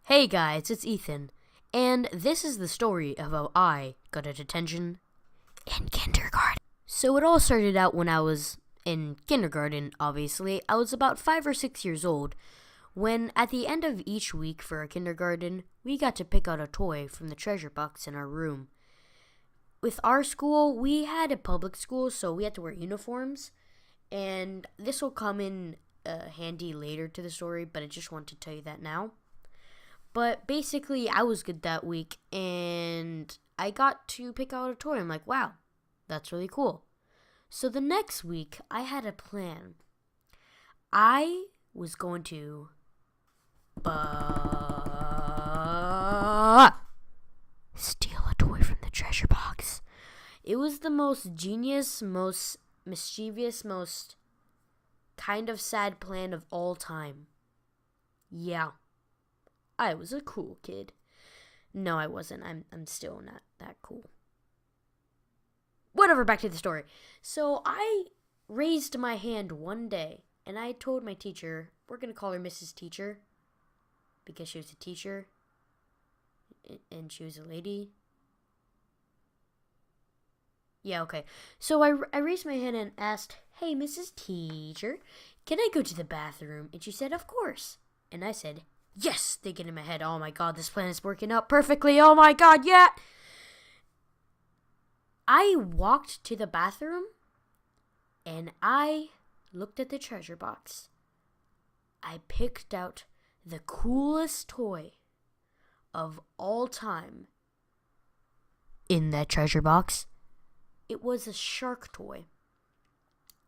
Hey guys, it's Ethan, and this is the story of how I got a detention in kindergarten. So it all started out when I was in kindergarten, obviously. I was about 5 or 6 years old, when at the end of each week for our kindergarten, we got to pick out a toy from the treasure box in our room. With our school, we had a public school, so we had to wear uniforms, and this will come in handy later to the story, but I just want to tell you that now. But basically, I was good that week, and I got to pick out a toy. I'm like, wow, that's really cool. So the next week, I had a plan. I was going to steal a toy from the treasure box. It was the most genius, most mischievous, most kind of sad plan of all time. Yeah. I was a cool kid. No, I wasn't. I'm still not that cool. Whatever, back to the story. So I raised my hand one day, and I told my teacher, we're going to call her Mrs. Teacher, because she was a teacher, and she was a lady. Yeah, okay. So I raised my hand and asked, hey, Mrs. Teacher, can I go to the bathroom? And she said, of course. And I said, yes, thinking in my head, oh my god, this plan is working out perfectly. Oh my god, yeah. I walked to the bathroom and I looked at the treasure box. I picked out the coolest toy of all time in that treasure box. It was a shark toy.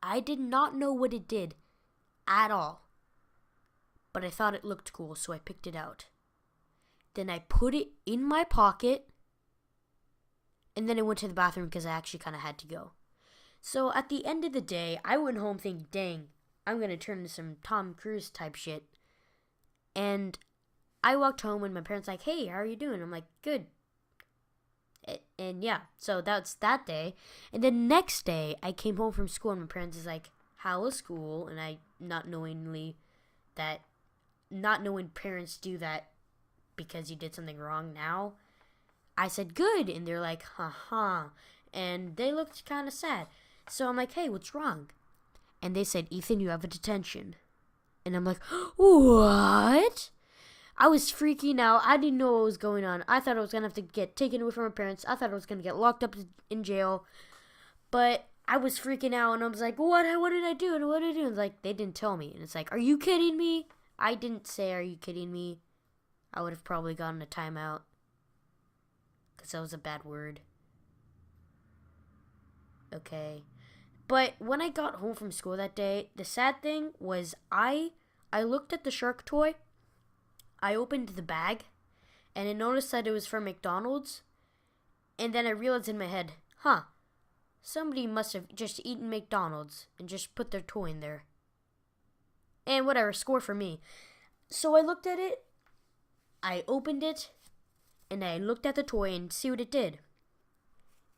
I did not know what it did at all, but I thought it looked cool, so I picked it out. Then I put it in my pocket, and then I went to the bathroom because I actually kind of had to go. So at the end of the day, I went home thinking, dang, I'm going to turn into some Tom Cruise type shit. And I walked home and my parents were like, hey, how are you doing? I'm like, good. And yeah, so that's that day. And then next day, I came home from school and my parents was like, how was school? And I, not knowing parents do that because you did something wrong now, I said, good. And they're like, haha. And they looked kind of sad. So I'm like, hey, what's wrong? And they said, Ethan, you have a detention. And I'm like, what? I was freaking out. I didn't know what was going on. I thought I was going to have to get taken away from my parents. I thought I was going to get locked up in jail. But I was freaking out, and I was like, what did I do? And what did I do? And like, they didn't tell me. And it's like, are you kidding me? I didn't say, are you kidding me? I would have probably gotten a timeout. Because that was a bad word. Okay. But when I got home from school that day, the sad thing was I looked at the shark toy. I opened the bag, and I noticed that it was from McDonald's. And then I realized in my head, somebody must have just eaten McDonald's and just put their toy in there. And whatever, score for me. So I looked at it, I opened it, and I looked at the toy and see what it did.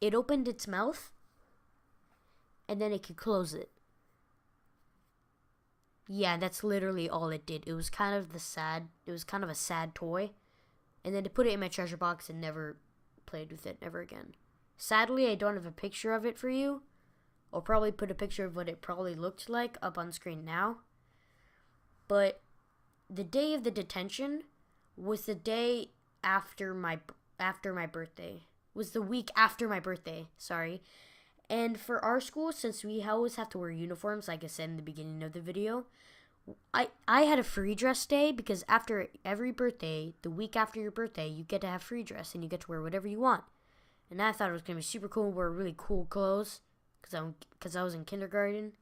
It opened its mouth, and then it could close it. Yeah, that's literally all it did. It was kind of a sad toy. And then to put it in my treasure box and never played with it ever again. Sadly, I don't have a picture of it for you. I'll probably put a picture of what it probably looked like up on screen now. But the day of the detention was the day after my birthday. Was the week after my birthday, sorry. And for our school, since we always have to wear uniforms, like I said in the beginning of the video, I had a free dress day because after every birthday, the week after your birthday, you get to have free dress and you get to wear whatever you want. And I thought it was going to be super cool and wear really cool clothes because I was in kindergarten.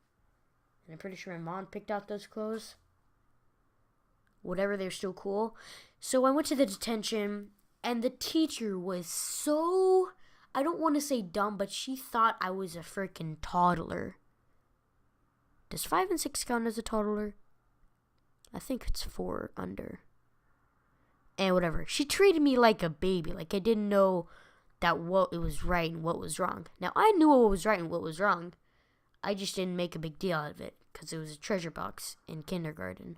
And I'm pretty sure my mom picked out those clothes. Whatever, they're still cool. So I went to the detention and the teacher was so, I don't want to say dumb, but she thought I was a freaking toddler. Does 5 and 6 count as a toddler? I think it's 4 under. And whatever. She treated me like a baby. Like I didn't know that what it was right and what was wrong. Now, I knew what was right and what was wrong. I just didn't make a big deal out of it because it was a treasure box in kindergarten.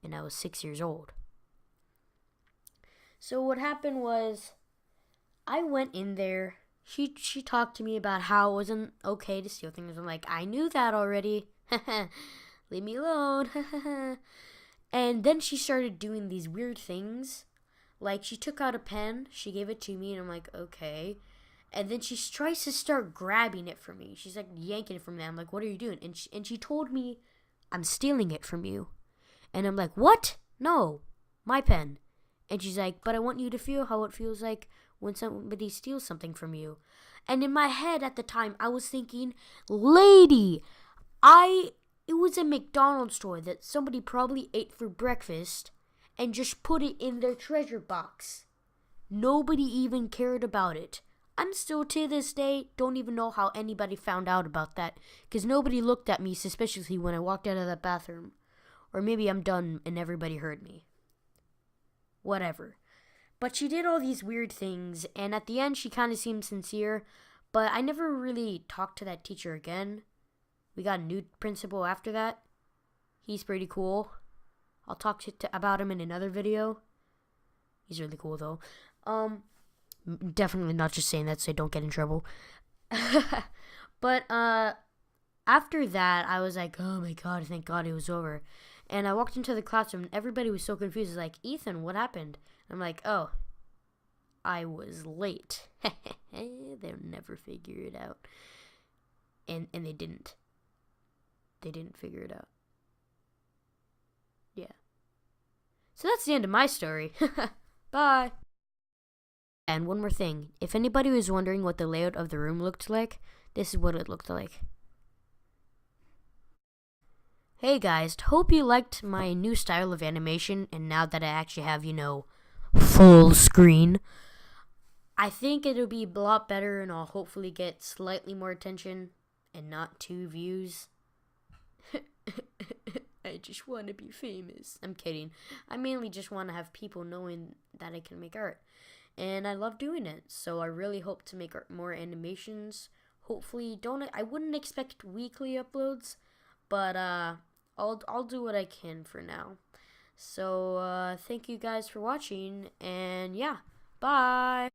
And I was 6 years old. So what happened was I went in there. She talked to me about how it wasn't okay to steal things. I'm like, I knew that already. Leave me alone. And then she started doing these weird things. Like, she took out a pen, she gave it to me, and I'm like, okay. And then she tries to start grabbing it from me. She's like yanking it from me. I'm like, what are you doing? And she told me, I'm stealing it from you. And I'm like, what? No, my pen. And she's like, but I want you to feel how it feels like when somebody steals something from you. And in my head at the time, I was thinking, lady, it was a McDonald's toy that somebody probably ate for breakfast and just put it in their treasure box. Nobody even cared about it. I'm still to this day don't even know how anybody found out about that, because nobody looked at me suspiciously when I walked out of that bathroom. Or maybe I'm done and everybody heard me. Whatever. But she did all these weird things, and at the end she kind of seemed sincere, but I never really talked to that teacher again. We got a new principal after that. He's pretty cool. I'll talk about him in another video. He's really cool though. Definitely not just saying that so I don't get in trouble. But after that, I was like, oh my god, thank god it was over. And I walked into the classroom and everybody was so confused. It's like, Ethan, what happened? I'm like, oh, I was late. They'll never figure it out. And they didn't. They didn't figure it out. Yeah. So that's the end of my story. Bye. And one more thing. If anybody was wondering what the layout of the room looked like, this is what it looked like. Hey guys, hope you liked my new style of animation, and now that I actually have, full screen, I think it'll be a lot better and I'll hopefully get slightly more attention and not 2 views. I just want to be famous. I'm kidding. I mainly just want to have people knowing that I can make art. And I love doing it. So I really hope to make more animations. Hopefully, I wouldn't expect weekly uploads, but I'll do what I can for now. So thank you guys for watching, and yeah, bye.